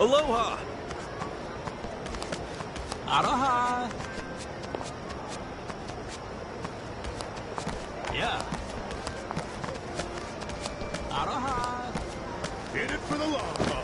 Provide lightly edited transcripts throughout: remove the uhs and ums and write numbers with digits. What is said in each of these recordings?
Aloha! Aloha! Yeah. Aloha! In it for the long haul.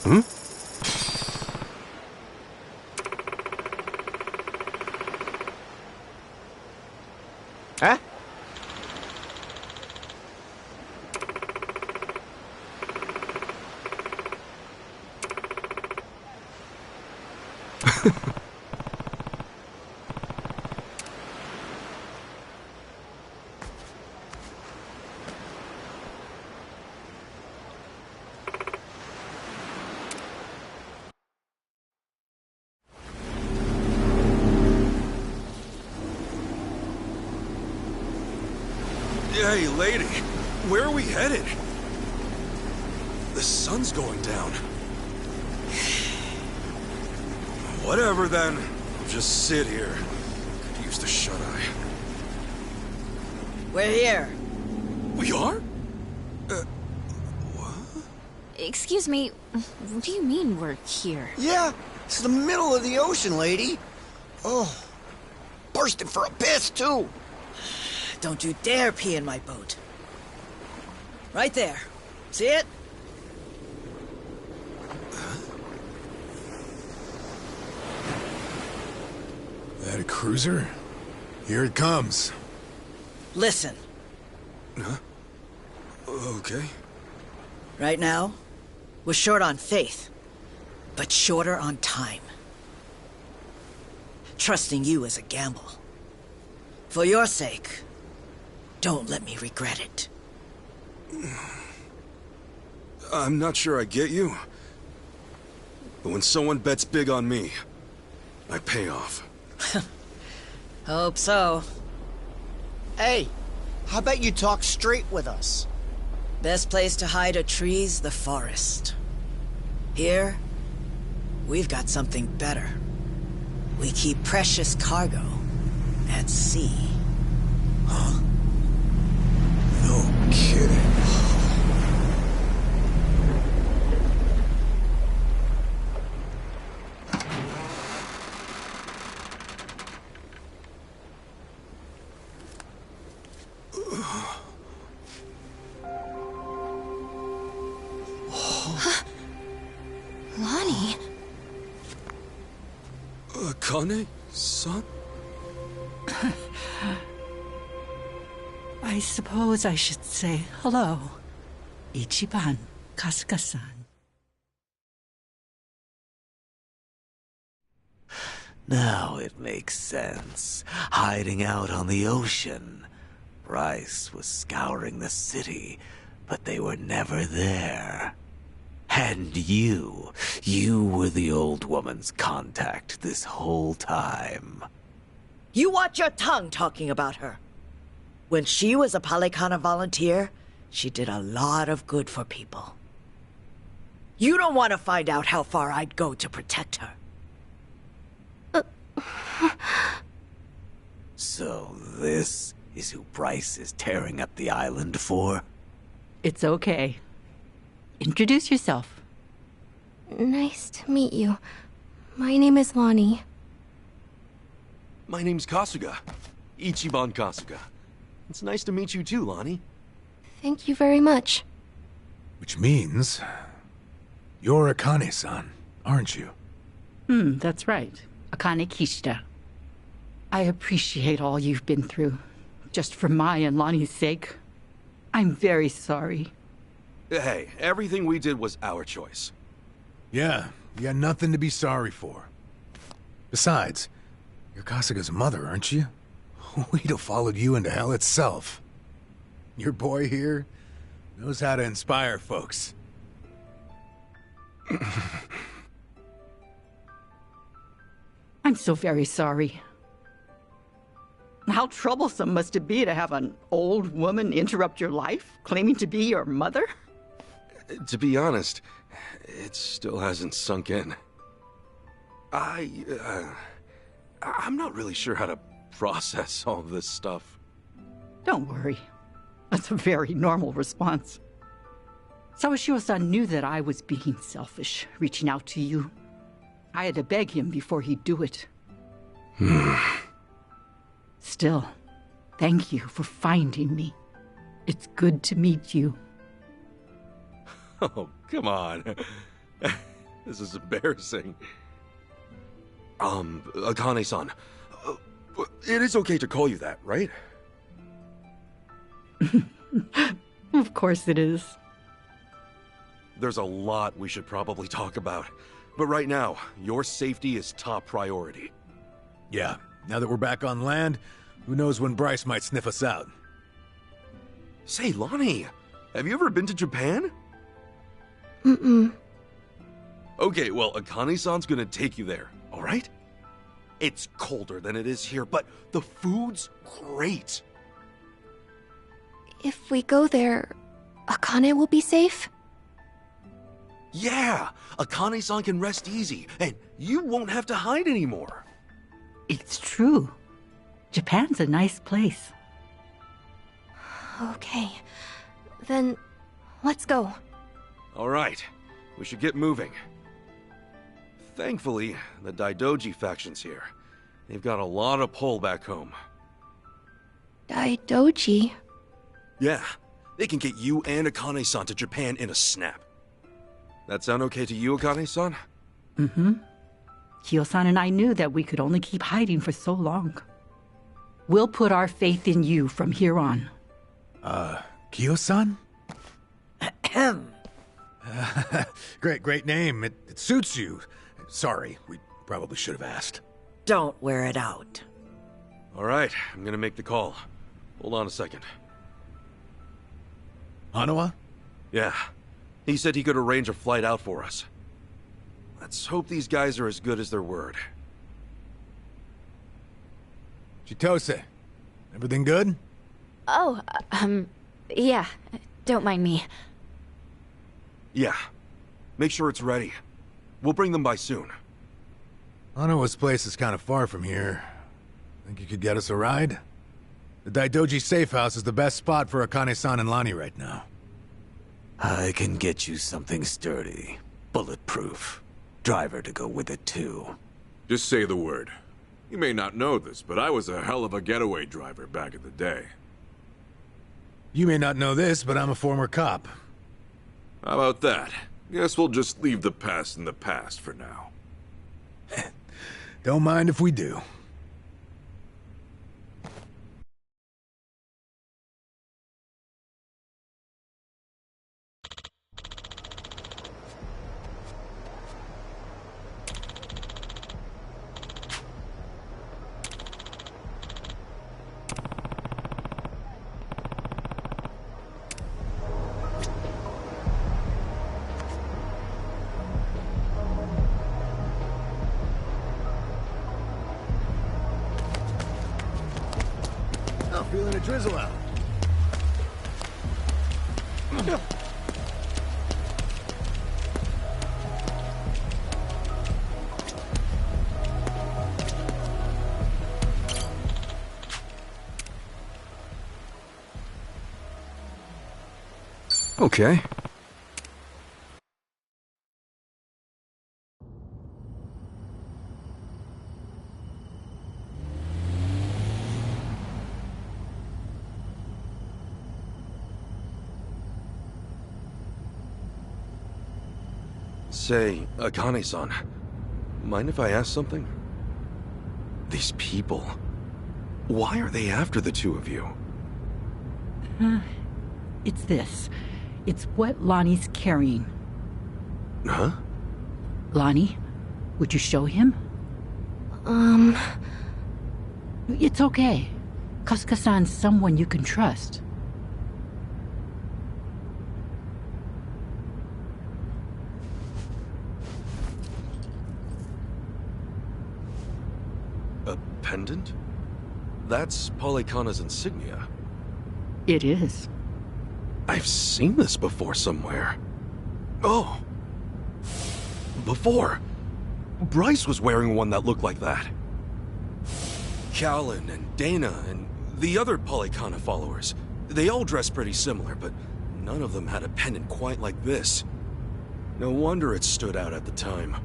Hmm? Huh? Hey, lady, where are we headed? The sun's going down. Whatever then, I'll just sit here. Could use the shut-eye. We're here. We are? What? Excuse me, what do you mean we're here? Yeah, it's the middle of the ocean, lady. Oh, bursting for a piss, too. Don't you dare pee in my boat. Right there. See it? That a cruiser? Here it comes. Listen. Huh? Okay. Right now, we're short on faith, but shorter on time. Trusting you is a gamble. For your sake, don't let me regret it. I'm not sure I get you. But when someone bets big on me, I pay off. Hope so. Hey, how about you talk straight with us? Best place to hide a tree's the forest. Here, we've got something better. We keep precious cargo at sea. Huh? No kidding. Lonnie? Akane-san? I suppose I should say hello. Ichiban Kasuka-san. Now it makes sense. Hiding out on the ocean. Bryce was scouring the city, but they were never there. And you were the old woman's contact this whole time. You watch your tongue talking about her. When she was a Palikana volunteer, she did a lot of good for people. You don't want to find out how far I'd go to protect her. So this is who Bryce is tearing up the island for? It's okay. Introduce yourself. Nice to meet you. My name is Lonnie. My name's Kasuga. Ichiban Kasuga. It's nice to meet you too, Lonnie. Thank you very much. Which means... you're Akane-san, aren't you? That's right. Akane Kishida. I appreciate all you've been through. Just for my and Lonnie's sake. I'm very sorry. Hey, everything we did was our choice. Yeah, you got nothing to be sorry for. Besides, you're Kasuga's mother, aren't you? We'd have followed you into hell itself. Your boy here knows how to inspire folks. I'm so very sorry. How troublesome must it be to have an old woman interrupt your life, claiming to be your mother? To be honest, it still hasn't sunk in. I'm not really sure how to process all this stuff. Don't worry. That's a very normal response. Sawashiro-san knew that I was being selfish, reaching out to you. I had to beg him before he'd do it. Still, thank you for finding me. It's good to meet you. Oh, come on. This is embarrassing. Akane-san, it is okay to call you that, right? Of course it is. There's a lot we should probably talk about. But right now, your safety is top priority. Yeah, now that we're back on land, who knows when Bryce might sniff us out. Say, Lonnie, have you ever been to Japan? Mm-mm. Okay, well, Akane-san's gonna take you there, alright? It's colder than it is here, but the food's great. If we go there, Akane will be safe? Yeah, Akane-san can rest easy, and you won't have to hide anymore. It's true. Japan's a nice place. Okay. Then, let's go. Alright, we should get moving. Thankfully, the Daidoji faction's here. They've got a lot of pull back home. Daidoji? Yeah, they can get you and Akane-san to Japan in a snap. That sound okay to you, Akane-san? Mm-hmm. Kyo-san and I knew that we could only keep hiding for so long. We'll put our faith in you from here on. Kyo-san? Great name. It suits you. Sorry, we probably should have asked. Don't wear it out. Alright, I'm gonna make the call. Hold on a second. Hanawa? Yeah, he said he could arrange a flight out for us. Let's hope these guys are as good as their word. Chitose, everything good? Oh, yeah. Don't mind me. Yeah, make sure it's ready. We'll bring them by soon. Hanawa's place is kind of far from here. Think you could get us a ride? The Daidoji safe house is the best spot for Akane-san and Lonnie right now. I can get you something sturdy, bulletproof. Driver to go with it too. Just say the word. You may not know this, but I was a hell of a getaway driver back in the day. You may not know this, but I'm a former cop. How about that? Guess we'll just leave the past in the past for now. Don't mind if we do. Feeling a drizzle out. Okay. Say, Akane-san, mind if I ask something? These people, why are they after the two of you? It's this. It's what Lonnie's carrying. Huh? Lonnie, would you show him? It's okay. Kasuka-san's someone you can trust. A pendant? That's Polykhana's insignia. It is. I've seen this before somewhere. Oh! Before! Bryce was wearing one that looked like that. Callan and Dana and the other Polykhana followers, they all dressed pretty similar, but none of them had a pendant quite like this. No wonder it stood out at the time.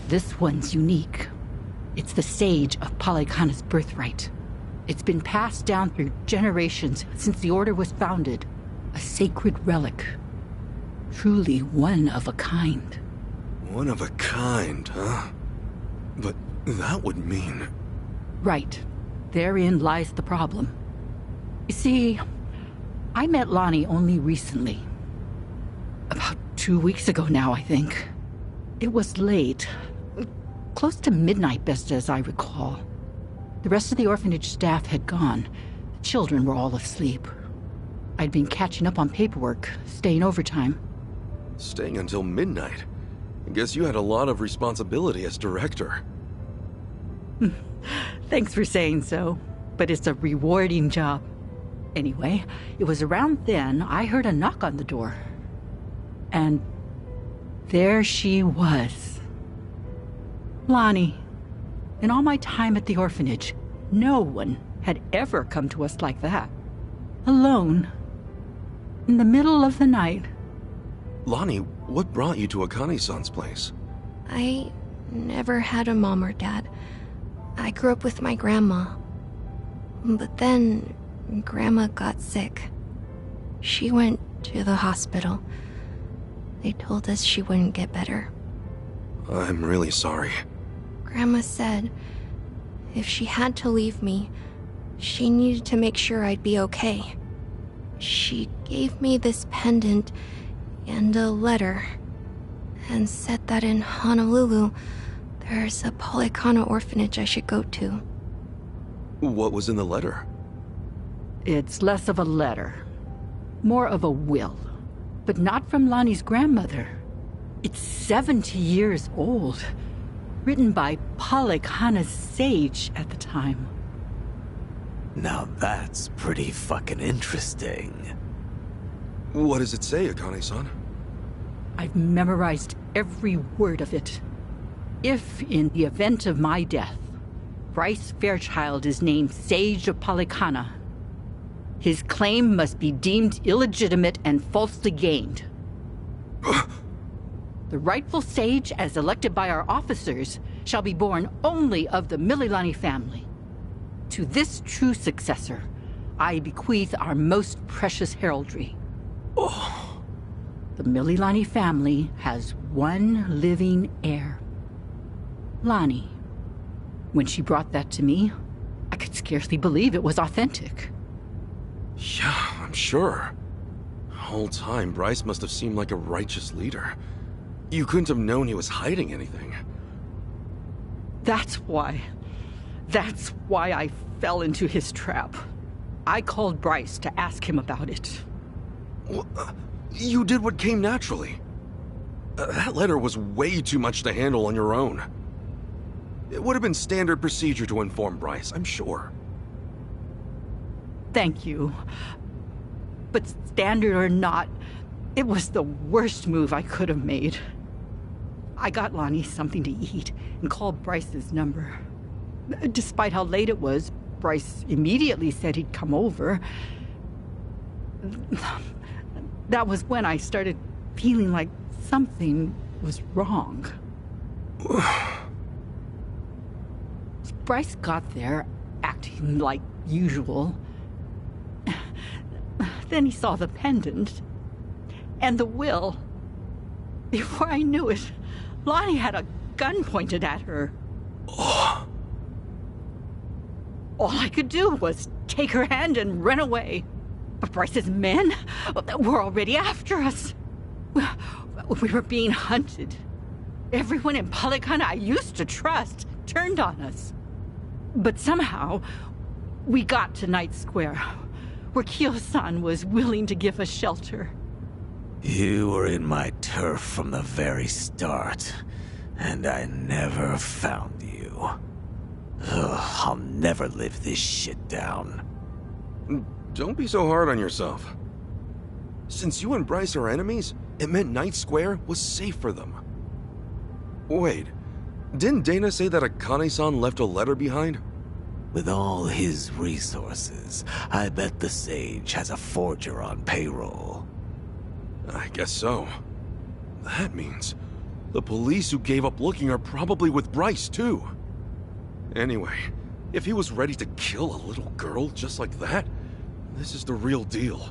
This one's unique. It's the sage of Polykhana's birthright. It's been passed down through generations since the Order was founded. A sacred relic. Truly one of a kind. One of a kind, huh? But that would mean... Right. Therein lies the problem. You see, I met Lonnie only recently. About 2 weeks ago now, I think. It was late. Close to midnight, best as I recall. The rest of the orphanage staff had gone. The children were all asleep. I'd been catching up on paperwork, staying overtime. Staying until midnight? I guess you had a lot of responsibility as director. Thanks for saying so, but it's a rewarding job. Anyway, it was around then I heard a knock on the door. And there she was. Lonnie. In all my time at the orphanage, no one had ever come to us like that. Alone. In the middle of the night. Lonnie, what brought you to Akane-san's place? I never had a mom or dad. I grew up with my grandma. But then, Grandma got sick. She went to the hospital. They told us she wouldn't get better. I'm really sorry. Grandma said if she had to leave me, she needed to make sure I'd be okay. She gave me this pendant and a letter, and said that in Honolulu, there's a Polykhana orphanage I should go to. What was in the letter? It's less of a letter, more of a will. But not from Lonnie's grandmother. It's 70 years old, written by Polykhana's sage at the time. Now that's pretty fucking interesting. What does it say, Akane-san? I've memorized every word of it. If, in the event of my death, Bryce Fairchild is named Sage of Polykhana, his claim must be deemed illegitimate and falsely gained. The rightful sage, as elected by our officers, shall be born only of the Mililani family. To this true successor, I bequeath our most precious heraldry. Oh. The Mililani family has one living heir. Lonnie. When she brought that to me, I could scarcely believe it was authentic. Yeah, I'm sure. The whole time, Bryce must have seemed like a righteous leader. You couldn't have known he was hiding anything. That's why I fell into his trap. I called Bryce to ask him about it. Well, you did what came naturally. That letter was way too much to handle on your own. It would have been standard procedure to inform Bryce, I'm sure. Thank you. But standard or not, it was the worst move I could have made. I got Lonnie something to eat and called Bryce's number. Despite how late it was, Bryce immediately said he'd come over. That was when I started feeling like something was wrong. Bryce got there, acting like usual. Then he saw the pendant and the will. Before I knew it, Lonnie had a gun pointed at her. Oh. All I could do was take her hand and run away. But Bryce's men were already after us. We were being hunted. Everyone in Polycana I used to trust turned on us. But somehow, we got to Night Square, where Kyo-san was willing to give us shelter. You were in my turf from the very start, and I never found you. Ugh, I'll never live this shit down. Don't be so hard on yourself. Since you and Bryce are enemies, it meant Night Square was safe for them. Wait, didn't Dana say that Akane-san left a letter behind? With all his resources, I bet the Sage has a forger on payroll. I guess so. That means the police who gave up looking are probably with Bryce, too. Anyway, if he was ready to kill a little girl just like that, this is the real deal.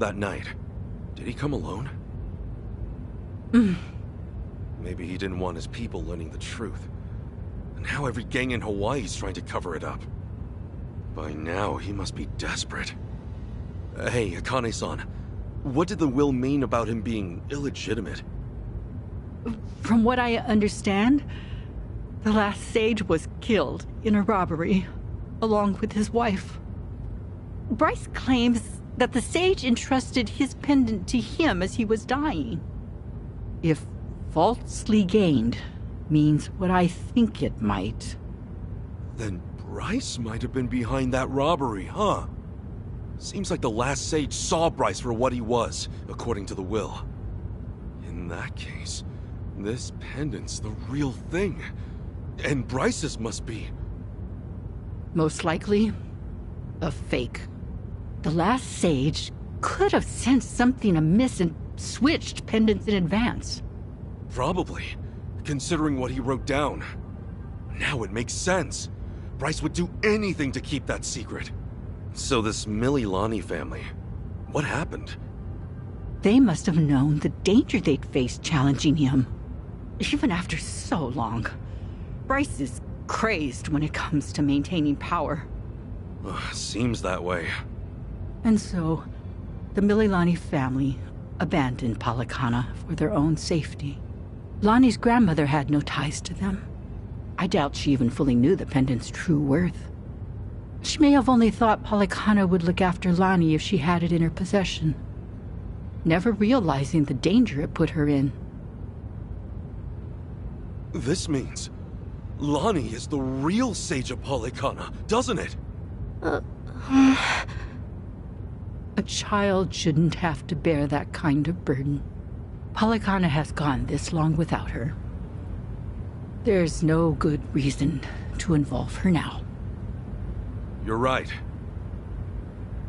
That night, did he come alone? Maybe he didn't want his people learning the truth. And now every gang in Hawaii is trying to cover it up. By now, he must be desperate. Hey, Akane-san, what did the will mean about him being illegitimate? From what I understand, the last Sage was killed in a robbery, along with his wife. Bryce claims that the Sage entrusted his pendant to him as he was dying. If falsely gained means what I think it might. Then Bryce might have been behind that robbery, huh? Seems like the last Sage saw Bryce for what he was, according to the will. In that case, this pendant's the real thing. And Bryce's must be... Most likely, a fake. The last Sage could have sensed something amiss and switched pendants in advance. Probably, considering what he wrote down. Now it makes sense. Bryce would do anything to keep that secret. So this Llke family, what happened? They must have known the danger they'd face challenging him. Even after so long. Bryce is crazed when it comes to maintaining power. Seems that way. And so, the Llke family abandoned Polycana for their own safety. Lonnie's grandmother had no ties to them. I doubt she even fully knew the pendant's true worth. She may have only thought Polycana would look after Lonnie if she had it in her possession, never realizing the danger it put her in. This means Lonnie is the real Sage of Polycana, doesn't it? A child shouldn't have to bear that kind of burden. Polycana has gone this long without her. There's no good reason to involve her now. You're right.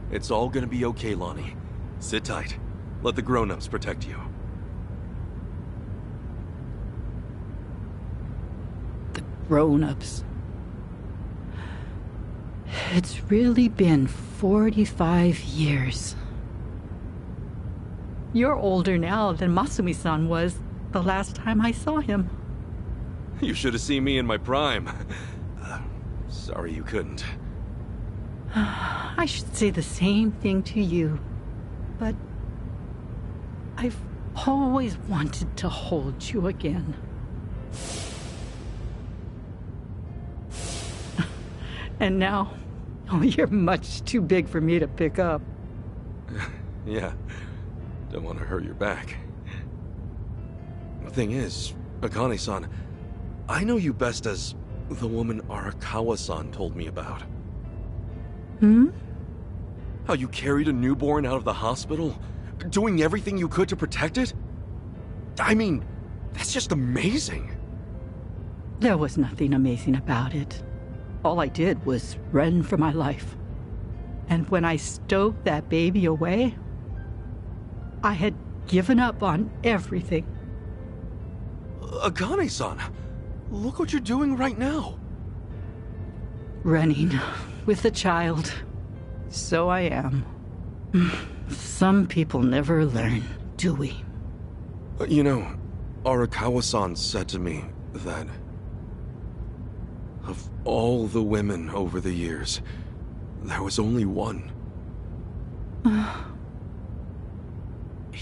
It's all gonna be okay, Lonnie. Sit tight. Let the grown-ups protect you. The grown-ups. It's really been 45 years. You're older now than Masumi-san was the last time I saw him. You should have seen me in my prime. Sorry you couldn't. I should say the same thing to you, but I've always wanted to hold you again. And now, you're much too big for me to pick up. Yeah, don't want to hurt your back. Thing is, Akane-san, I know you best as the woman Arakawa-san told me about. How you carried a newborn out of the hospital, doing everything you could to protect it? I mean, that's just amazing. There was nothing amazing about it. All I did was run for my life. And when I stowed that baby away, I had given up on everything. Akane-san, look what you're doing right now. Running with a child. So I am. Some people never learn, do we? You know, Arakawa-san said to me that of all the women over the years, there was only one.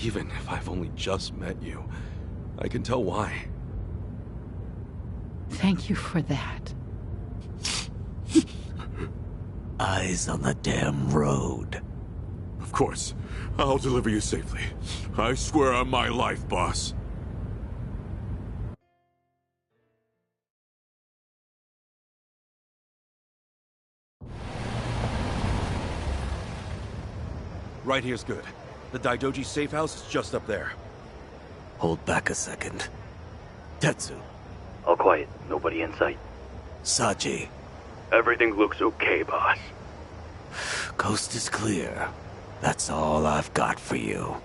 Even if I've only just met you, I can tell why. Thank you for that. Eyes on the damn road. Of course. I'll deliver you safely. I swear on my life, boss. Right here's good. The Daidoji safe house is just up there. Hold back a second. Tetsu. All quiet. Nobody in sight. Saji. Everything looks okay, boss. Coast is clear. That's all I've got for you.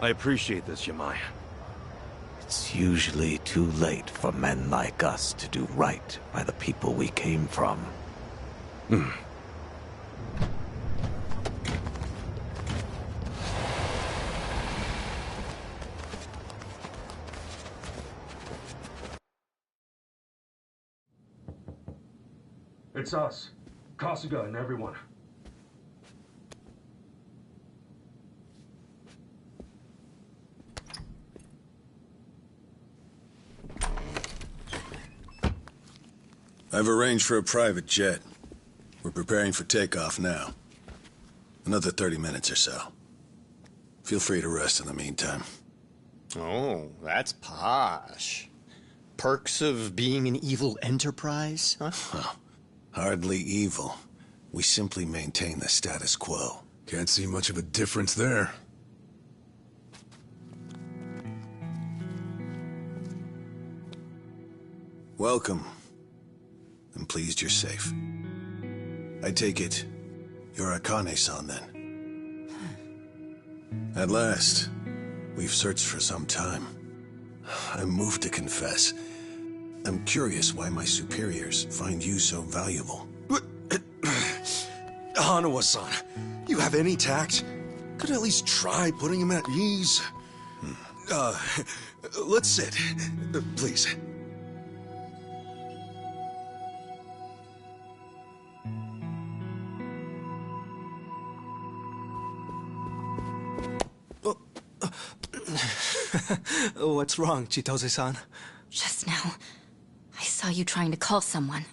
I appreciate this, Yamai. It's usually too late for men like us to do right by the people we came from. It's us. Kasuga and everyone. I've arranged for a private jet. We're preparing for takeoff now. Another 30 minutes or so. Feel free to rest in the meantime. Oh, that's posh. Perks of being an evil enterprise, huh? Oh, hardly evil. We simply maintain the status quo. Can't see much of a difference there. Welcome. I'm pleased you're safe. I take it you're Akane-san then. At last, we've searched for some time. I'm moved to confess. I'm curious why my superiors find you so valuable. Hanawa-san, you have any tact? Could at least try putting him at ease. Let's sit. Please. What's wrong, Chitose-san? Just now, I saw you trying to call someone.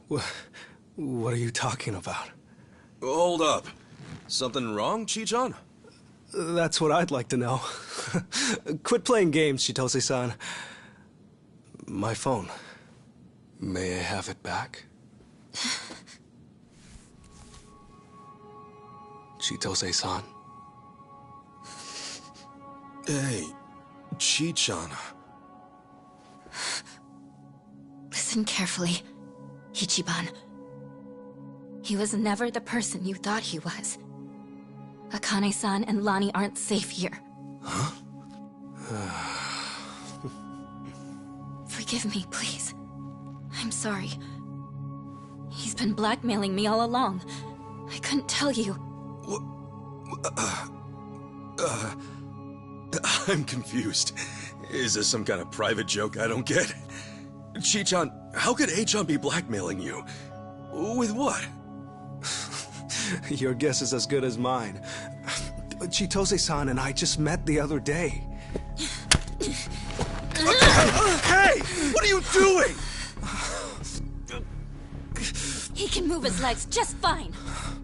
What are you talking about? Hold up. Something wrong, Chi-chan? That's what I'd like to know. Quit playing games, Chitose-san. My phone. May I have it back? Chitose-san. Hey, Chi-chan. Listen carefully, Ichiban. He was never the person you thought he was. Akane-san and Lani aren't safe here. Huh? Forgive me, please. I'm sorry. He's been blackmailing me all along. I couldn't tell you. I'm confused. Is this some kind of private joke I don't get? Chi-chan, how could A-chan be blackmailing you? With what? Your guess is as good as mine. Chitose-san and I just met the other day. Hey! What are you doing? He can move his legs just fine.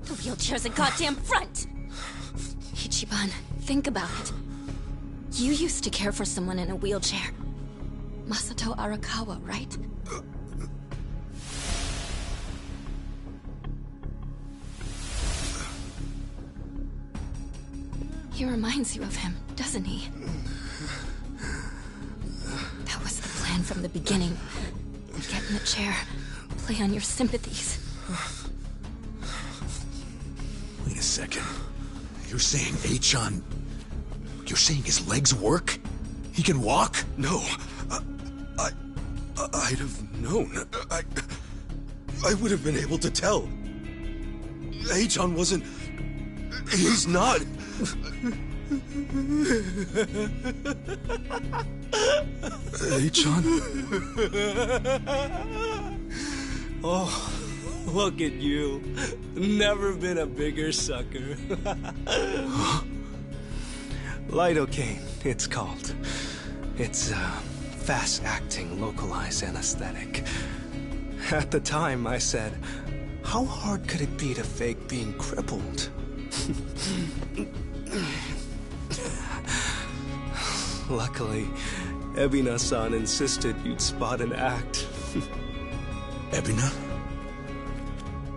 The wheelchair's a goddamn front. Ichiban, think about it. You used to care for someone in a wheelchair. Masato Arakawa, right? He reminds you of him, doesn't he? That was the plan from the beginning. Get in the chair, play on your sympathies. Wait a second. You're saying A-chan... You're saying his legs work? He can walk? No. I'd have known. I would have been able to tell. A-chan wasn't... He's not... Hey, John. Oh, look at you. Never been a bigger sucker. Llke, it's called. It's fast-acting, localized anesthetic. At the time, I said, how hard could it be to fake being crippled? Luckily, Ebina-san insisted you'd spot an act. Ebina?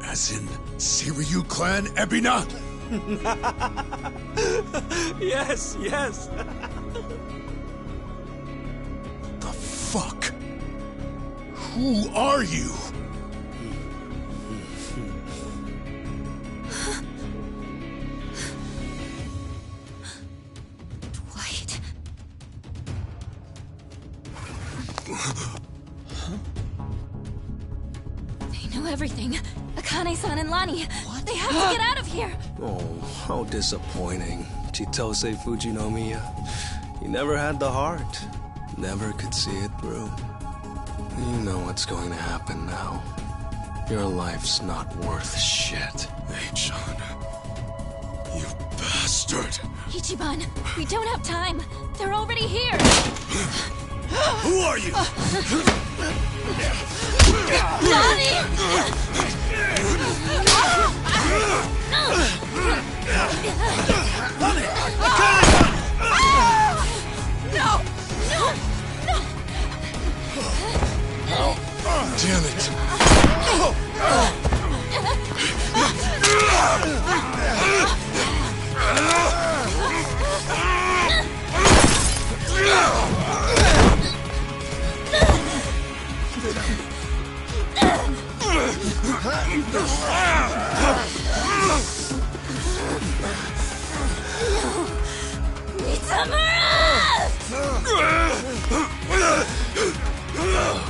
As in, Siryu clan Ebina? Yes, yes. The fuck? Who are you? Dwight. They know everything. Akane-san and Lani. What? They have to get out of here. Oh, how disappointing. Chitose Fujinomiya. He never had the heart. Never could see it through. You know what's going to happen now. Your life's not worth shit. Hey, John. You bastard. Ichiban, we don't have time. They're already here. Who are you? Lani! No! No! No! Damn it!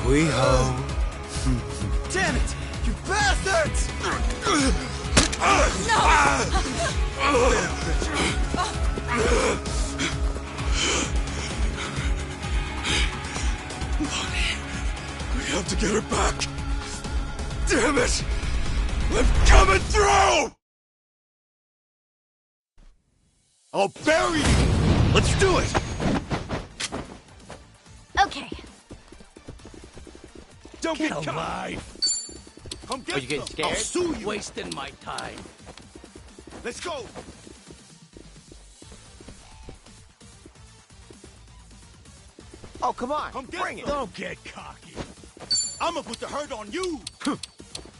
We-ho. Damn it! You bastards! We have to get her back. Damn it! I'm coming through! I'll bury you! Let's do it! Okay. Don't Get get alive! Come get Are you getting them. scared? I'll sue you. Wasting my time. Let's go! Oh, come on. Come get Bring it. them. Don't get cocky. I'ma put the hurt on you!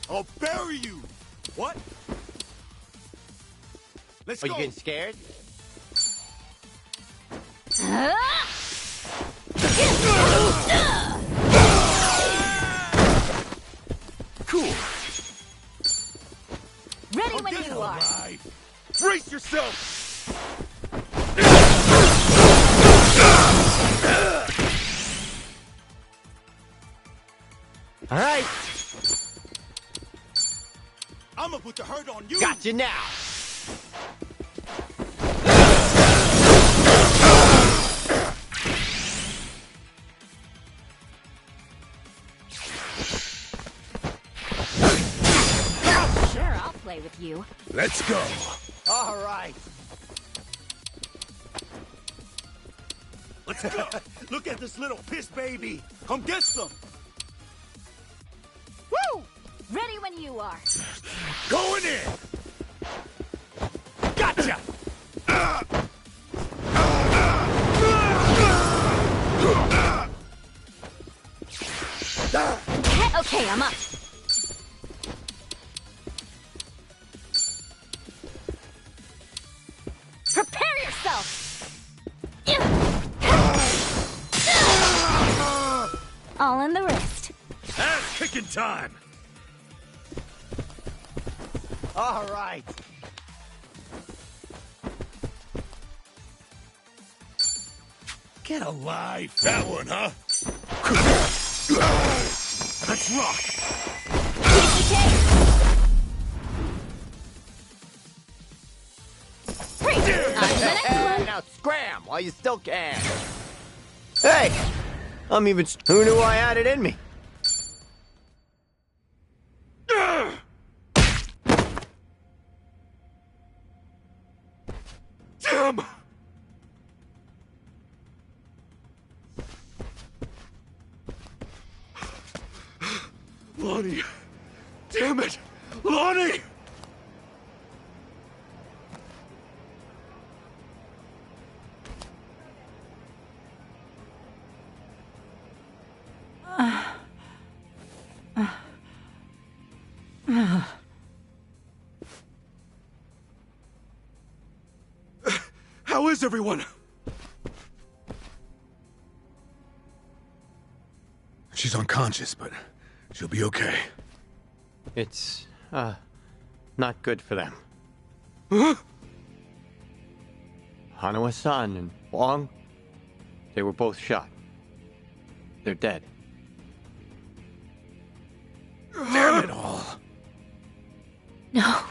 I'll bury you! What? Let's Are go! you getting scared? Cool! Ready when you are. Brace yourself! All right. I'ma put the hurt on you! Got you now. Sure, I'll play with you. Let's go. All right. Let's go! Look at this little piss baby! Come get some! Woo! Ready when you are. Going in. Gotcha. Okay, I'm up. Prepare yourself! All in the wrist. Ass kicking time! All right. Get alive. That one, huh? Let's rock! On to the next one. Now while you still can. Hey! Who knew I had it in me? Damn! Lonnie! Damn it! Lonnie! How is everyone? She's unconscious, but she'll be okay. It's, not good for them. Huh? Hanawa-san and Wong, they were both shot. They're dead. Damn it all! No.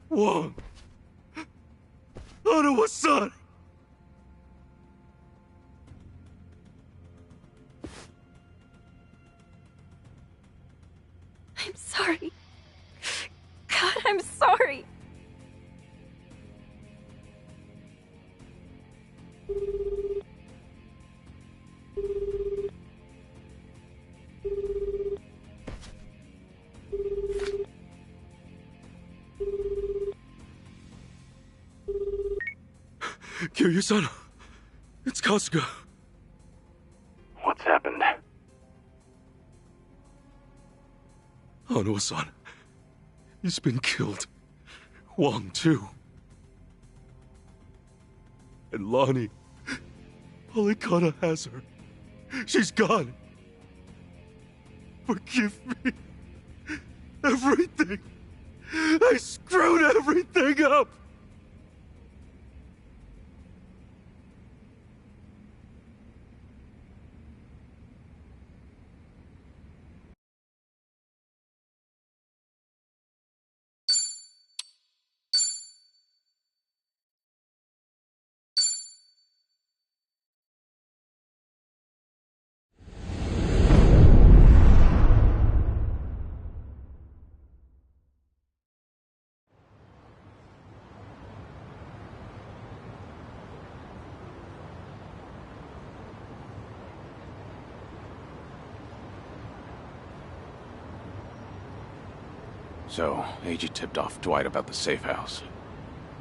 Wong! Hanawa-san! I'm sorry. God, I'm sorry. Kiryu-san, it's Kasuga. What's happened? Hanawa-san, he's been killed. Wong, too. And Lonnie, Polycana has her. She's gone. Forgive me. Everything. I screwed everything up. So, Eiji tipped off Dwight about the safe house.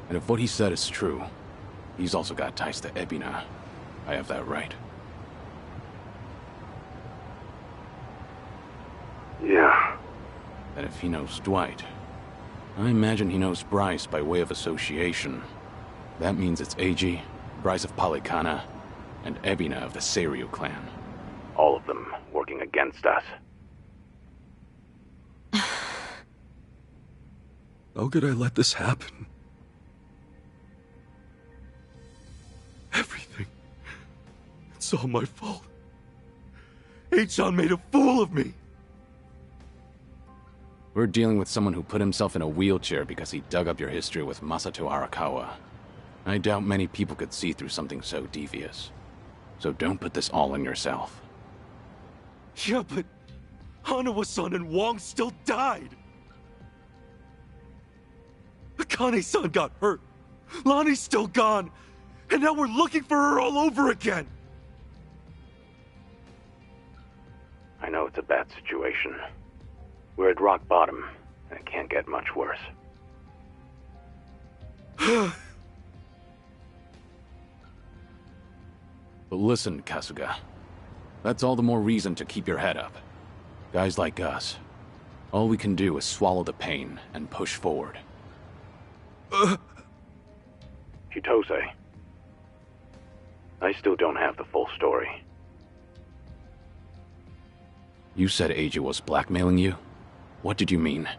And if what he said is true, he's also got ties to Ebina. I have that right. Yeah. And if he knows Dwight, I imagine he knows Bryce by way of association. That means it's Eiji, Bryce of Polycana, and Ebina of the Seiryu clan. All of them working against us. How could I let this happen? Everything. It's all my fault. H-chan made a fool of me. We're dealing with someone who put himself in a wheelchair because he dug up your history with Masato Arakawa. I doubt many people could see through something so devious. So don't put this all on yourself. Yeah, but Hanawa-san and Wong still died. Akane-san got hurt. Lonnie's still gone. And now we're looking for her all over again. I know it's a bad situation. We're at rock bottom, and it can't get much worse. But listen, Kasuga. That's all the more reason to keep your head up. Guys like us, all we can do is swallow the pain and push forward. Chitose. I still don't have the full story. You said Eiji was blackmailing you? What did you mean?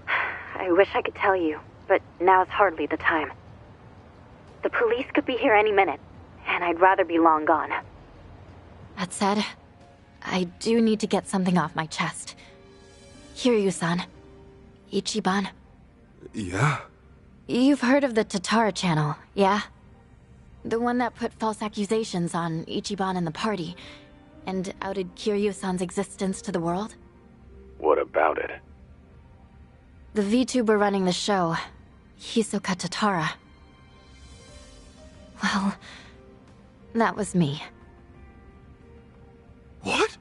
I wish I could tell you, but now's hardly the time. The police could be here any minute, and I'd rather be long gone. That said, I do need to get something off my chest. Kiryu-san. Ichiban. Yeah? You've heard of the Tatara channel, yeah? The one that put false accusations on Ichiban and the party, and outed Kiryu-san's existence to the world? What about it? The VTuber running the show, Hisoka Tatara. Well, that was me. What?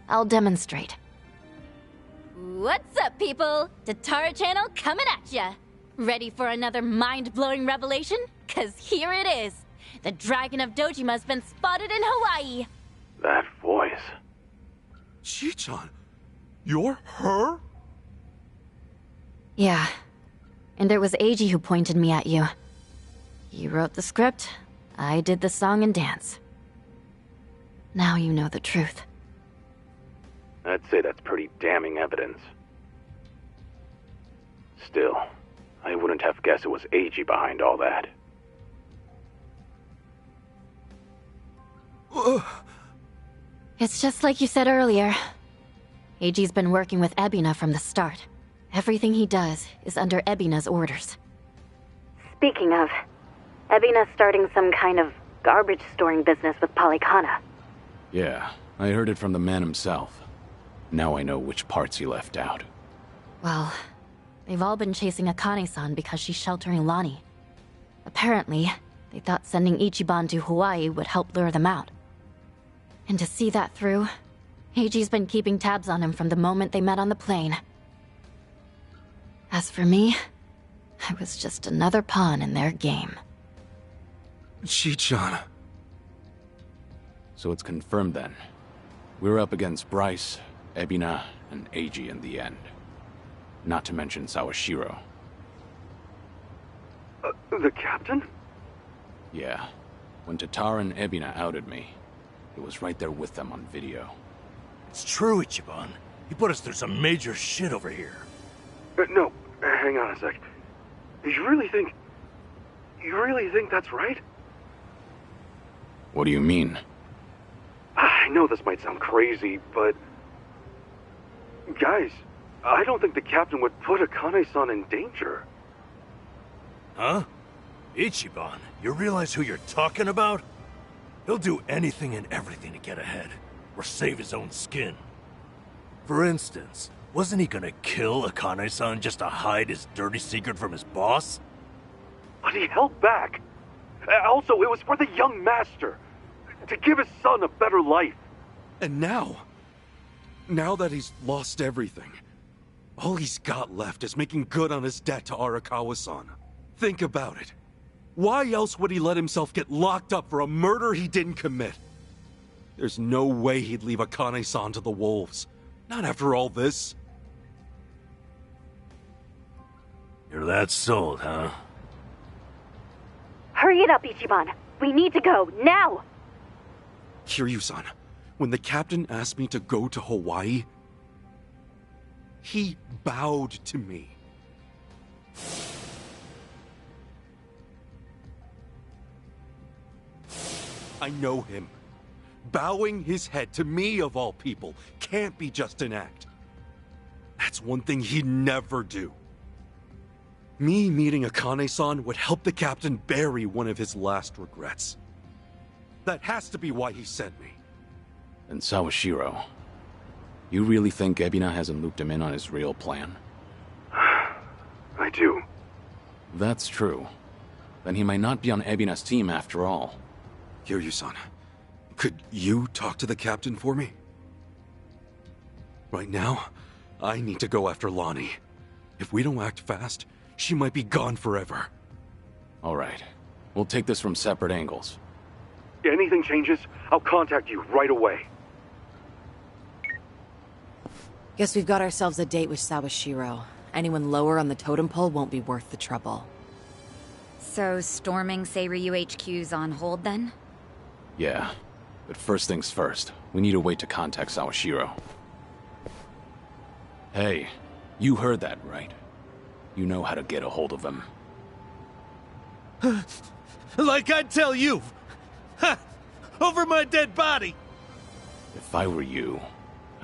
I'll demonstrate. What's up, people? Tatara channel coming at ya! Ready for another mind-blowing revelation? 'Cause here it is! The Dragon of Dojima's been spotted in Hawaii! That voice. Chi-chan, you're her? Yeah. And it was Eiji who pointed me at you. You wrote the script, I did the song and dance. Now you know the truth. I'd say that's pretty damning evidence. Still, I wouldn't have guessed it was Eiji behind all that. It's just like you said earlier. Eiji's been working with Ebina from the start. Everything he does is under Ebina's orders. Speaking of, Ebina's starting some kind of garbage storing business with Polycana. Yeah, I heard it from the man himself. Now I know which parts he left out. Well, they've all been chasing Akane-san because she's sheltering Lonnie. Apparently, they thought sending Ichiban to Hawaii would help lure them out. And to see that through, Eiji's been keeping tabs on him from the moment they met on the plane. As for me, I was just another pawn in their game. Chi-chan. So it's confirmed then. We're up against Bryce, Ebina, and Eiji in the end. Not to mention Sawashiro. The captain? Yeah. When Tatara and Ebina outed me, it was right there with them on video. It's true, Ichiban. He put us through some major shit over here. No, hang on a sec. You really think that's right? What do you mean? I know this might sound crazy, but... Guys, I don't think the captain would put Akane-san in danger. Huh? Ichiban, you realize who you're talking about? He'll do anything and everything to get ahead, or save his own skin. For instance, wasn't he gonna kill Akane-san just to hide his dirty secret from his boss? But he held back. Also, it was for the young master. To give his son a better life. And now that he's lost everything, all he's got left is making good on his debt to Arakawa-san. Think about it. Why else would he let himself get locked up for a murder he didn't commit? There's no way he'd leave Akane-san to the wolves. Not after all this. You're that sold, huh? Hurry it up, Ichiban. We need to go, now! Kiryu-san, when the captain asked me to go to Hawaii, he bowed to me. I know him. Bowing his head to me, of all people, can't be just an act. That's one thing he'd never do. Me meeting Akane-san would help the captain bury one of his last regrets. That has to be why he sent me. And Sawashiro, you really think Ebina hasn't looped him in on his real plan? I do. That's true. Then he might not be on Ebina's team after all. Kiryu-san, could you talk to the captain for me? Right now, I need to go after Lonnie. If we don't act fast, she might be gone forever. All right. We'll take this from separate angles. If anything changes, I'll contact you right away. Guess we've got ourselves a date with Sawashiro. Anyone lower on the totem pole won't be worth the trouble. So, storming Seiryu HQ's on hold then? Yeah. But first things first, we need a way to contact Sawashiro. Hey, you heard that, right? You know how to get a hold of him. Like I'd tell you! Ha! Over my dead body! If I were you,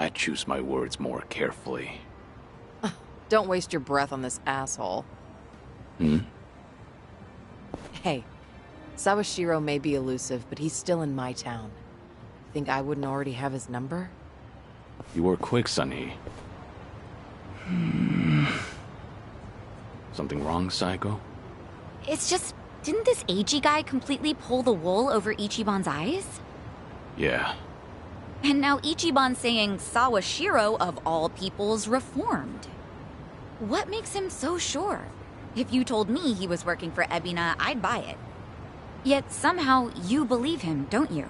I'd choose my words more carefully. Don't waste your breath on this asshole. Hey, Sawashiro may be elusive, but he's still in my town. Think I wouldn't already have his number? You were quick, Sunny. Something wrong, Psycho? It's just, didn't this Eiji guy completely pull the wool over Ichiban's eyes? Yeah. And now Ichiban's saying Sawashiro, of all people's, reformed. What makes him so sure? If you told me he was working for Ebina, I'd buy it. Yet somehow you believe him, don't you?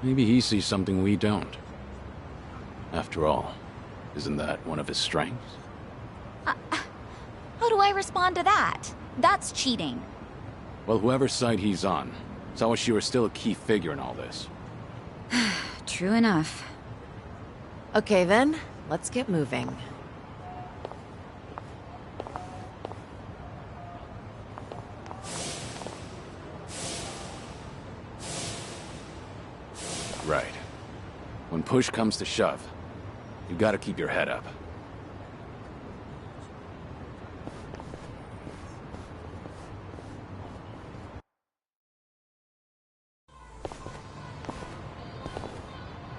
Maybe he sees something we don't. After all, isn't that one of his strengths? How do I respond to that? That's cheating. Well, whoever's side he's on, Sawashiro's still a key figure in all this. True enough. Okay then, let's get moving. Right. When push comes to shove, you gotta keep your head up.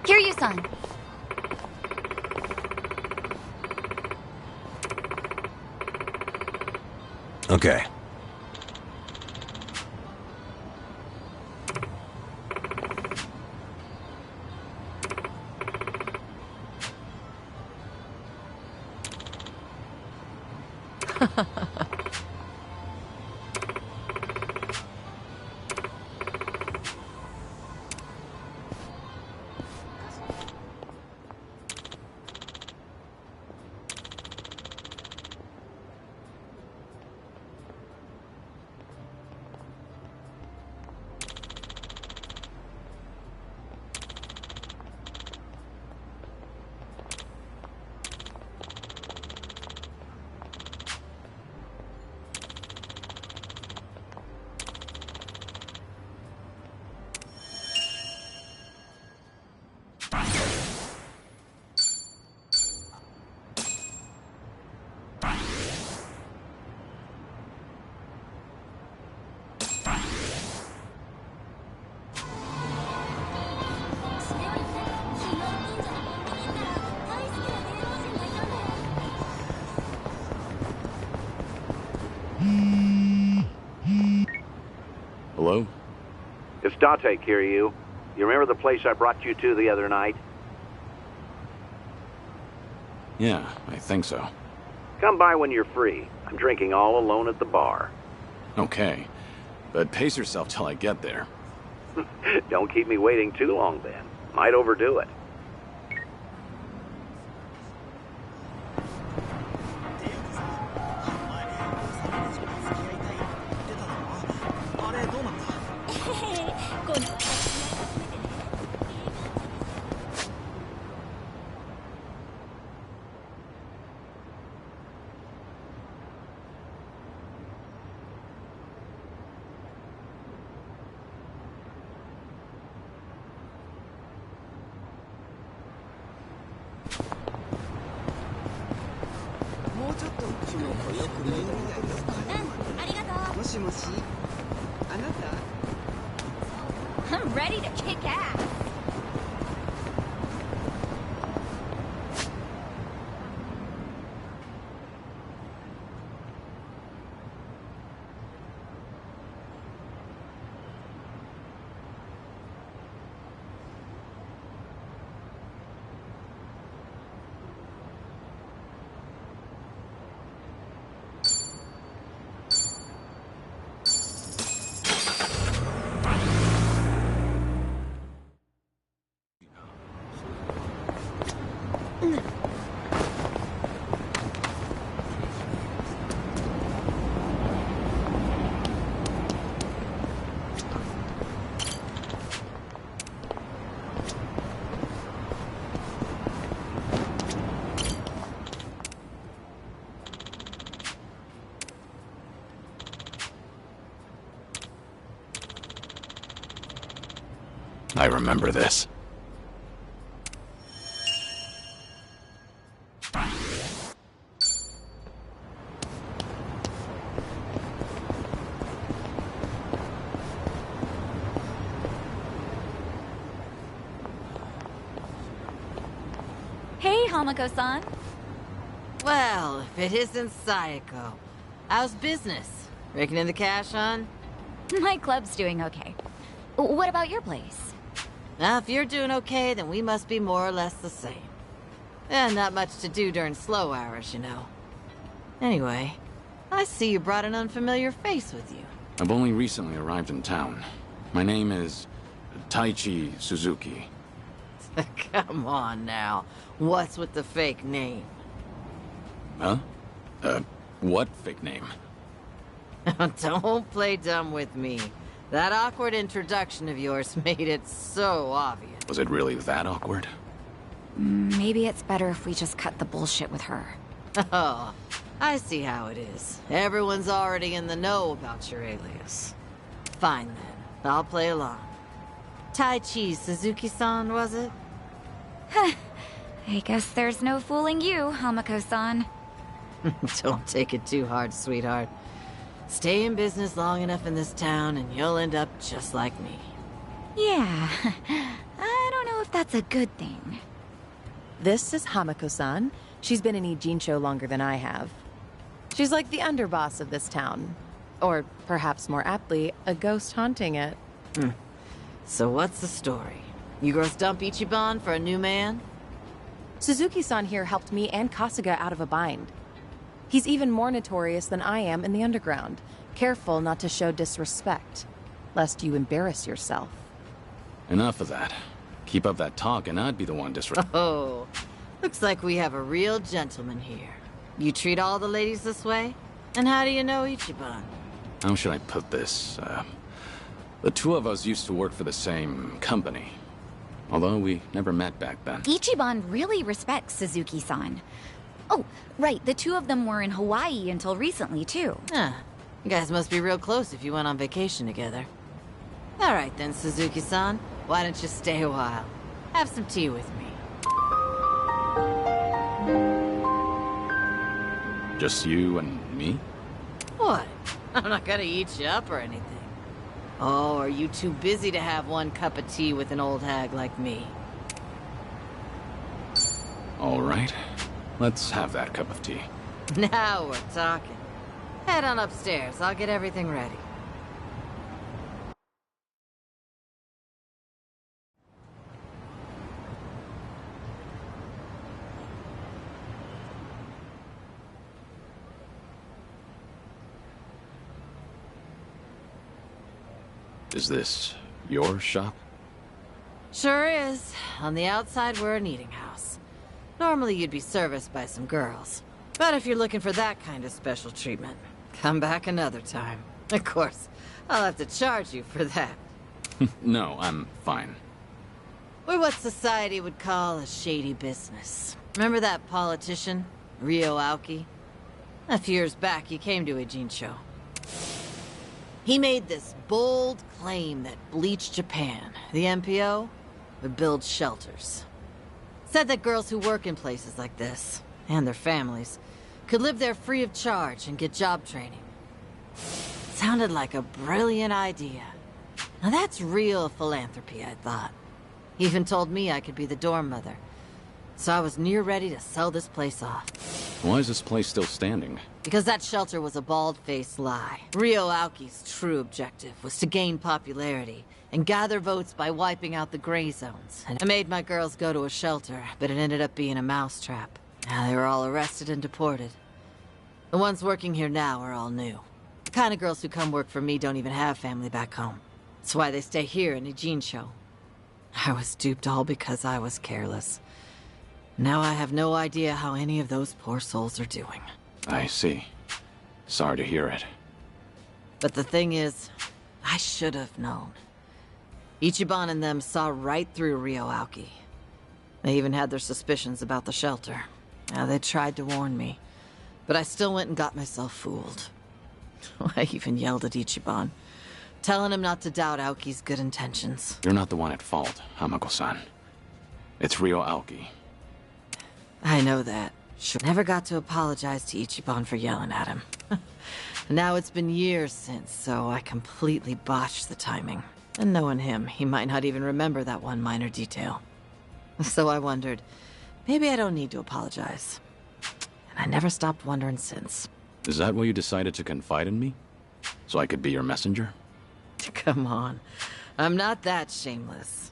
Kiryu-san. Okay. Hello? It's Date, Kiryu. You remember the place I brought you to the other night? Yeah, I think so. Come by when you're free. I'm drinking all alone at the bar. Okay, but pace yourself till I get there. Don't keep me waiting too long then. Might overdo it. I'm ready to kick ass. I remember this. Hamako-san. Well, if it isn't Sayako. How's business? Raking in the cash, hon? My club's doing okay. What about your place? Now, if you're doing okay, then we must be more or less the same. And not much to do during slow hours, you know. Anyway, I see you brought an unfamiliar face with you. I've only recently arrived in town. My name is Taichi Suzuki. Come on now. What's with the fake name? Huh? What fake name? Don't play dumb with me. That awkward introduction of yours made it so obvious. Was it really that awkward? Maybe it's better if we just cut the bullshit with her. Oh, I see how it is. Everyone's already in the know about your alias. Fine then, I'll play along. Taichi Suzuki-san, was it? I guess there's no fooling you, Hamako-san. Don't take it too hard, sweetheart. Stay in business long enough in this town and you'll end up just like me. Yeah, I don't know if that's a good thing. This is Hamako-san. She's been in Ijincho longer than I have. She's like the underboss of this town. Or perhaps more aptly, a ghost haunting it. So what's the story? You girls dump Ichiban for a new man? Suzuki-san here helped me and Kasuga out of a bind. He's even more notorious than I am in the underground. Careful not to show disrespect, lest you embarrass yourself. Enough of that. Keep up that talk and I'd be the one Oh, looks like we have a real gentleman here. You treat all the ladies this way? And how do you know Ichiban? How should I put this? The two of us used to work for the same company. Although we never met back then. Ichiban really respects Suzuki-san. Oh, right, the two of them were in Hawaii until recently, too. Huh. You guys must be real close if you went on vacation together. All right then, Suzuki-san. Why don't you stay a while? Have some tea with me. Just you and me? What? I'm not gonna eat you up or anything. Oh, are you too busy to have one cup of tea with an old hag like me? All right. Let's have that cup of tea. Now we're talking. Head on upstairs. I'll get everything ready. Is this your shop? Sure is. On the outside, we're an eating house. Normally, you'd be serviced by some girls. But if you're looking for that kind of special treatment, come back another time. Of course, I'll have to charge you for that. No, I'm fine. We're what society would call a shady business. Remember that politician, Llke? A few years back, he came to Ijincho. He made this bold claim that Bleach Japan, the MPO, would build shelters. Said that girls who work in places like this, and their families, could live there free of charge and get job training. Sounded like a brilliant idea. Now that's real philanthropy, I thought. He even told me I could be the dorm mother. So I was near ready to sell this place off. Why is this place still standing? Because that shelter was a bald-faced lie. Llke's true objective was to gain popularity and gather votes by wiping out the gray zones. And I made my girls go to a shelter, but it ended up being a mousetrap. Now they were all arrested and deported. The ones working here now are all new. The kind of girls who come work for me don't even have family back home. That's why they stay here in Ijincho. I was duped all because I was careless. Now I have no idea how any of those poor souls are doing. I see. Sorry to hear it. But the thing is, I should have known. Ichiban and them saw right through Llke. They even had their suspicions about the shelter. Now, they tried to warn me, but I still went and got myself fooled. I even yelled at Ichiban, telling him not to doubt Aoki's good intentions. You're not the one at fault, Hamako-san. It's Llke. I know that. Sure. Never got to apologize to Ichiban for yelling at him. Now it's been years since, so I completely botched the timing. And knowing him, he might not even remember that one minor detail. So I wondered, Maybe I don't need to apologize. And I never stopped wondering since. Is that why you decided to confide in me? So I could be your messenger? Come on. I'm not that shameless.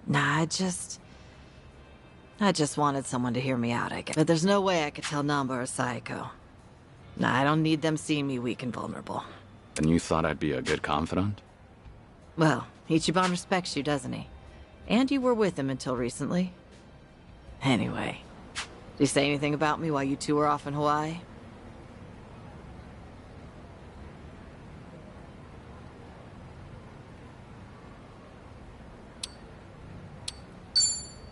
Nah, I just wanted someone to hear me out, I guess. But there's no way I could tell Namba or Sayako. Nah, I don't need them seeing me weak and vulnerable. And you thought I'd be a good confidant? Well, Ichiban respects you, doesn't he? And you were with him until recently. Anyway, did he say anything about me while you two were off in Hawaii?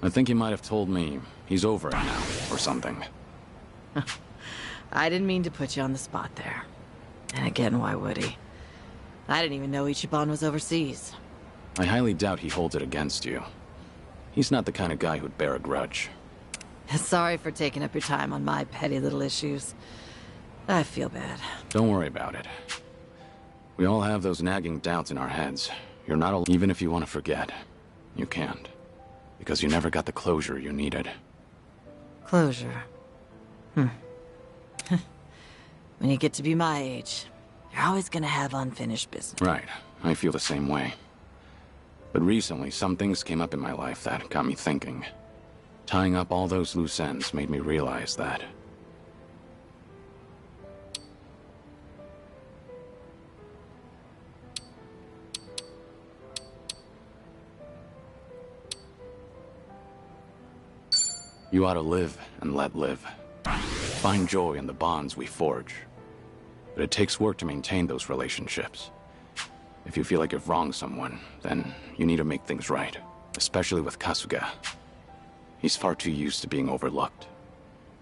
I think he might have told me he's over it now, or something. I didn't mean to put you on the spot there. And again, why would he? I didn't even know Ichiban was overseas. I highly doubt he holds it against you. He's not the kind of guy who'd bear a grudge. Sorry for taking up your time on my petty little issues. I feel bad. Don't worry about it. We all have those nagging doubts in our heads. You're not alone. Even if you want to forget, you can't. Because you never got the closure you needed. Closure? When you get to be my age, you're always gonna have unfinished business. Right. I feel the same way. But recently, some things came up in my life that got me thinking. Tying up all those loose ends made me realize that you ought to live and let live. Find joy in the bonds we forge. But it takes work to maintain those relationships. If you feel like you've wronged someone, then you need to make things right. Especially with Kasuga. He's far too used to being overlooked.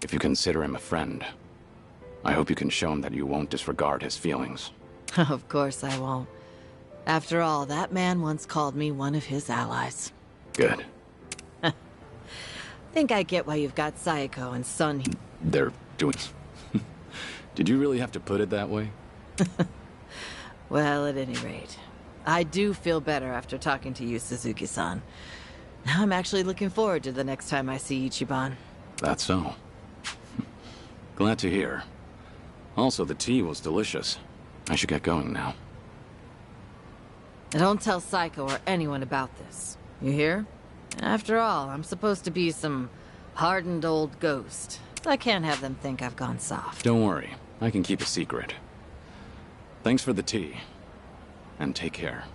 If you consider him a friend, I hope you can show him that you won't disregard his feelings. Of course I won't. After all, that man once called me one of his allies. Good. Think I get why you've got Sayako and Sun. They're doing... Did you really have to put it that way? Well, at any rate, I do feel better after talking to you, Suzuki-san. Now I'm actually looking forward to the next time I see Ichiban. That's so. Glad to hear. Also, the tea was delicious. I should get going now. Don't tell Saiko or anyone about this. You hear? After all, I'm supposed to be some hardened old ghost. I can't have them think I've gone soft. Don't worry. I can keep a secret. Thanks for the tea. And take care.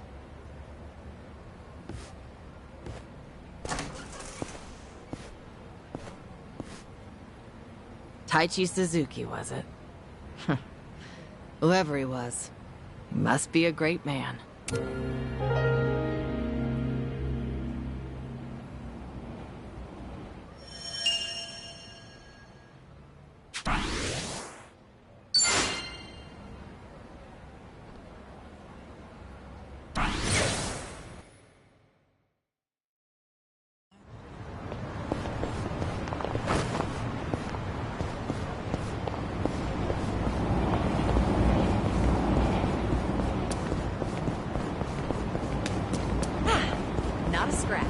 Taichi Suzuki, was it? Whoever he was, he must be a great man. Not a scratch.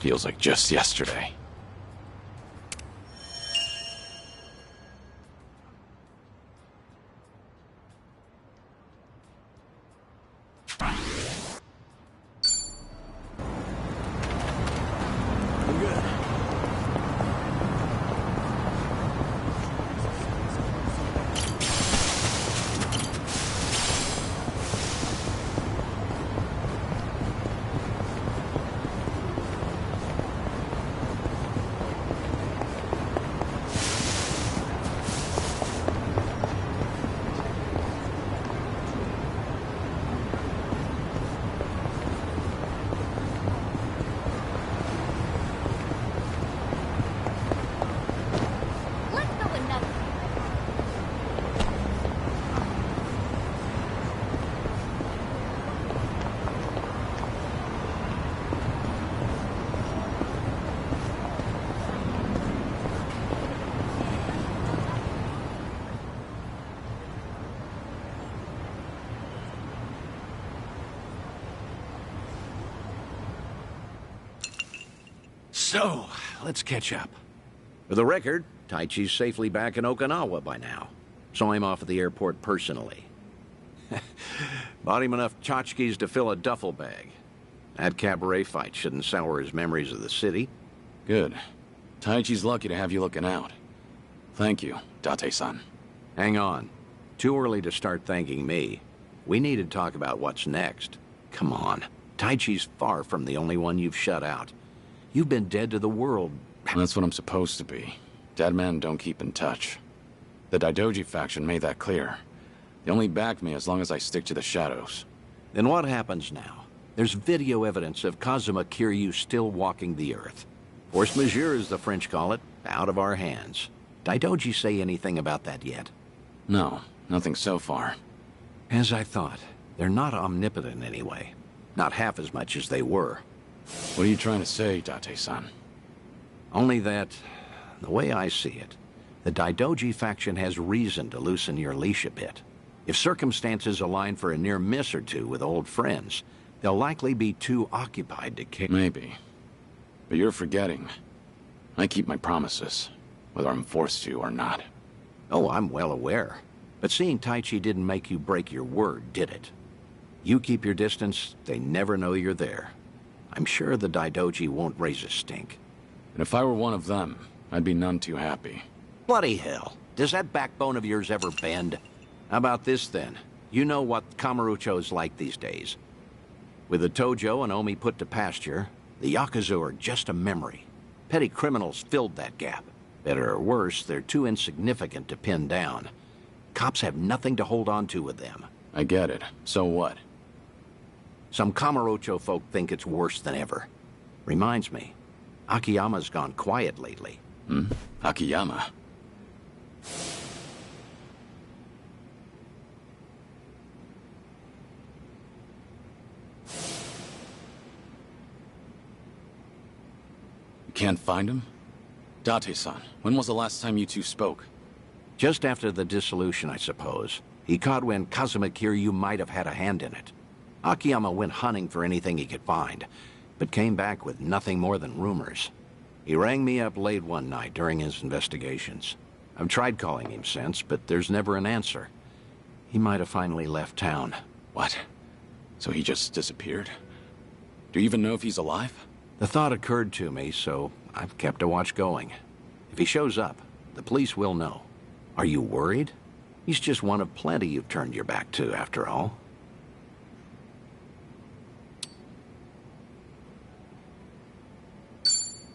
Feels like just yesterday. So, let's catch up. For the record, Taichi's safely back in Okinawa by now. Saw him off at the airport personally. Bought him enough tchotchkes to fill a duffel bag. That cabaret fight shouldn't sour his memories of the city. Good. Taichi's lucky to have you looking out. Thank you, Date-san. Hang on. Too early to start thanking me. We need to talk about what's next. Come on. Taichi's far from the only one you've shut out. You've been dead to the world. That's what I'm supposed to be. Dead men don't keep in touch. The Daidoji faction made that clear. They only back me as long as I stick to the shadows. Then what happens now? There's video evidence of Kazuma Kiryu still walking the earth. Force majeure, as the French call it, out of our hands. Daidoji say anything about that yet? No, nothing so far. As I thought. They're not omnipotent anyway. Not half as much as they were. What are you trying to say, Date-san? Only that, the way I see it, the Daidoji faction has reason to loosen your leash a bit. If circumstances align for a near miss or two with old friends, they'll likely be too occupied to care. Maybe. But you're forgetting. I keep my promises, whether I'm forced to or not. Oh, I'm well aware. But seeing Taichi didn't make you break your word, did it? You keep your distance, they never know you're there. I'm sure the Daidoji won't raise a stink. And if I were one of them, I'd be none too happy. Bloody hell. Does that backbone of yours ever bend? How about this, then? You know what Kamurocho's like these days. With the Tojo and Omi put to pasture, the Yakuza are just a memory. Petty criminals filled that gap. Better or worse, they're too insignificant to pin down. Cops have nothing to hold on to with them. I get it. So what? Some Kamurocho folk think it's worse than ever. Reminds me, Akiyama's gone quiet lately. Akiyama? You can't find him? Date-san, when was the last time you two spoke? Just after the dissolution, I suppose. He caught when Kazuma Kiryu might have had a hand in it. Akiyama went hunting for anything he could find, but came back with nothing more than rumors. He rang me up late one night during his investigations. I've tried calling him since, but there's never an answer. He might have finally left town. What? So he just disappeared? Do you even know if he's alive? The thought occurred to me, so I've kept a watch going. If he shows up, the police will know. Are you worried? He's just one of plenty you've turned your back to, after all.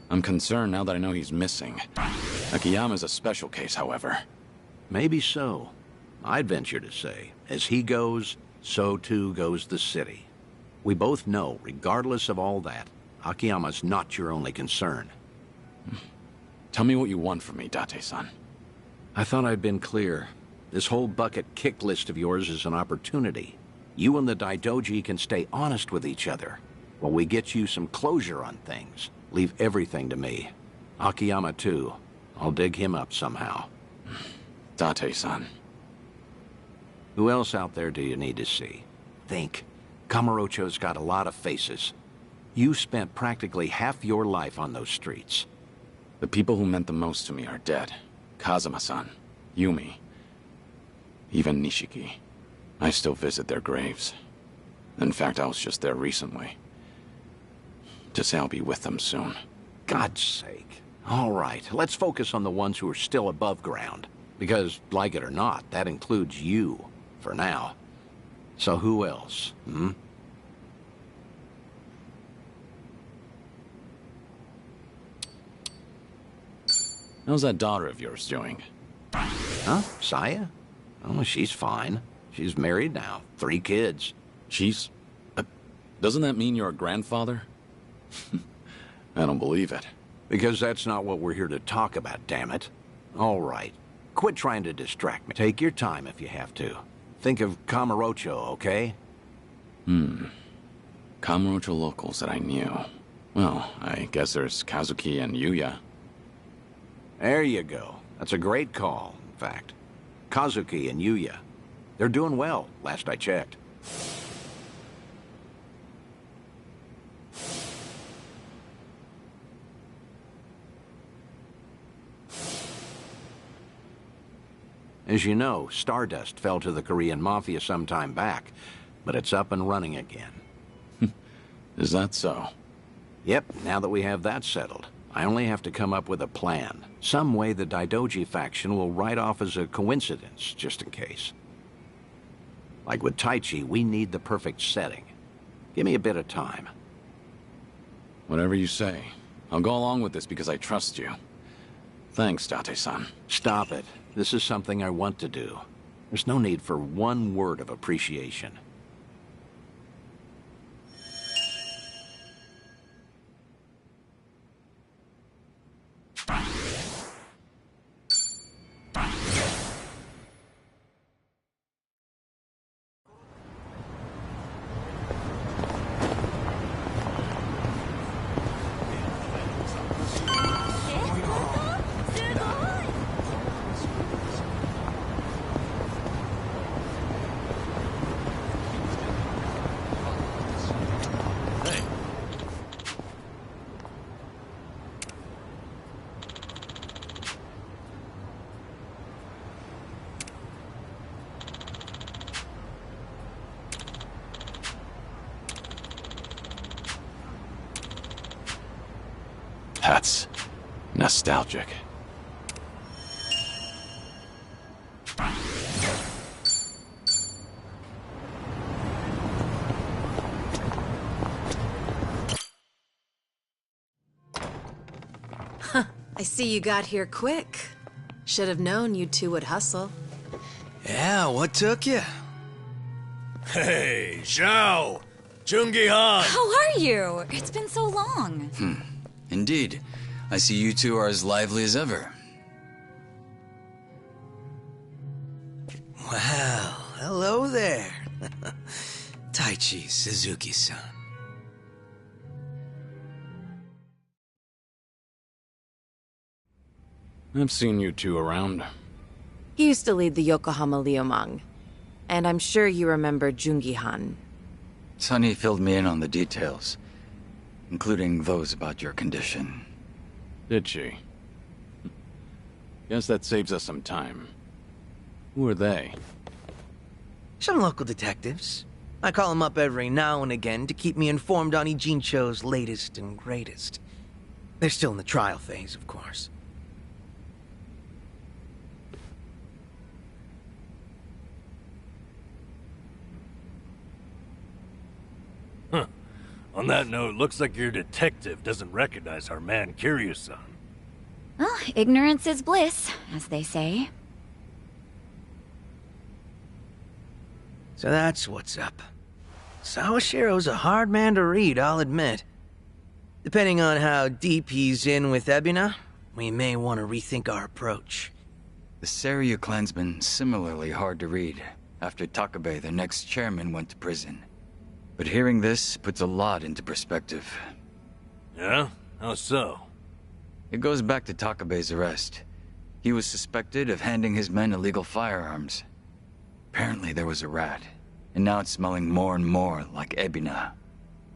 I'm concerned now that I know he's missing. Akiyama's a special case, however. Maybe so. I'd venture to say, as he goes, so too goes the city. We both know, regardless of all that, Akiyama's not your only concern. Tell me what you want from me, Date-san. I thought I'd been clear. This whole bucket kick list of yours is an opportunity. You and the Daidoji can stay honest with each other, while we get you some closure on things. Leave everything to me. Akiyama, too. I'll dig him up somehow. Date-san. Who else out there do you need to see? Think. Kamurocho's got a lot of faces. You spent practically half your life on those streets. The people who meant the most to me are dead. Kazuma-san, Yumi, even Nishiki. I still visit their graves. In fact, I was just there recently. To say I'll be with them soon. God's sake. All right, let's focus on the ones who are still above ground. Because, like it or not, that includes you, for now. So who else, How's that daughter of yours doing? Huh? Saya? Oh, she's fine. She's married now. 3 kids. She's... doesn't that mean you're a grandfather? I don't believe it. Because that's not what we're here to talk about, damn it. All right. Quit trying to distract me. Take your time if you have to. Think of Kamurocho, okay? Kamurocho locals that I knew. Well, I guess there's Kazuki and Yuya. There you go. That's a great call, in fact. Kazuki and Yuya. They're doing well, last I checked. As you know, Stardust fell to the Korean Mafia some time back, but it's up and running again. Is that so? Yep, now that we have that settled, I only have to come up with a plan. Some way the Daidoji faction will write off as a coincidence, just in case. Like with Taichi, we need the perfect setting. Give me a bit of time. Whatever you say. I'll go along with this because I trust you. Thanks, Date-san. Stop it. This is something I want to do. There's no need for one word of appreciation. That's nostalgic. I see you got here quick. Should have known you two would hustle. Yeah, what took you? Hey, Zhao! Jungi-han! How are you? It's been so long. Indeed. I see you two are as lively as ever. Well, hello there. Taichi Suzuki-san. I've seen you two around. He used to lead the Yokohama Liumang. And I'm sure you remember Jungi-han. Sunny filled me in on the details, including those about your condition. Did she? Guess that saves us some time. Who are they? Some local detectives. I call them up every now and again to keep me informed on Ijincho's latest and greatest. They're still in the trial phase, of course. Huh. On that note, looks like your detective doesn't recognize our man Kiryu-san. Well, ignorance is bliss, as they say. So that's what's up. Sawashiro's a hard man to read, I'll admit. Depending on how deep he's in with Ebina, we may want to rethink our approach. The Seiryu clansman similarly hard to read after Takabe, the next chairman, went to prison. But hearing this puts a lot into perspective. Yeah? How so? It goes back to Takabe's arrest. He was suspected of handing his men illegal firearms. Apparently there was a rat, and now it's smelling more and more like Ebina.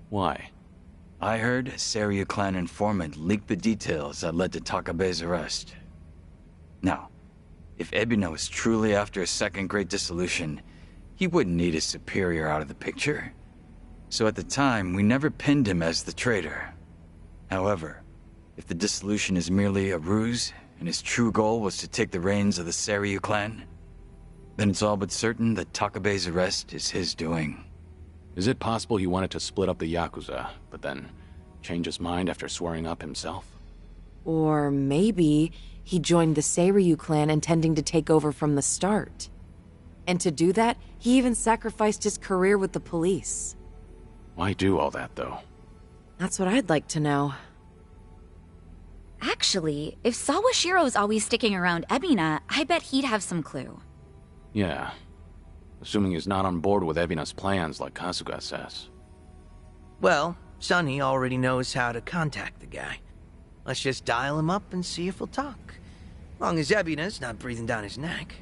Why? I heard a Seiryu clan informant leaked the details that led to Takabe's arrest. Now, if Ebina was truly after a second great dissolution, he wouldn't need his superior out of the picture. So at the time, we never pinned him as the traitor. However, if the dissolution is merely a ruse, and his true goal was to take the reins of the Seiryu clan, then it's all but certain that Takabe's arrest is his doing. Is it possible he wanted to split up the Yakuza, but then change his mind after swearing up himself? Or maybe he joined the Seiryu clan intending to take over from the start. And to do that, he even sacrificed his career with the police. Why do all that, though? That's what I'd like to know. Actually, if Sawashiro's always sticking around Ebina, I bet he'd have some clue. Yeah. Assuming he's not on board with Ebina's plans like Kasuga says. Well, Sunny already knows how to contact the guy. Let's just dial him up and see if he'll talk. Long as Ebina's not breathing down his neck.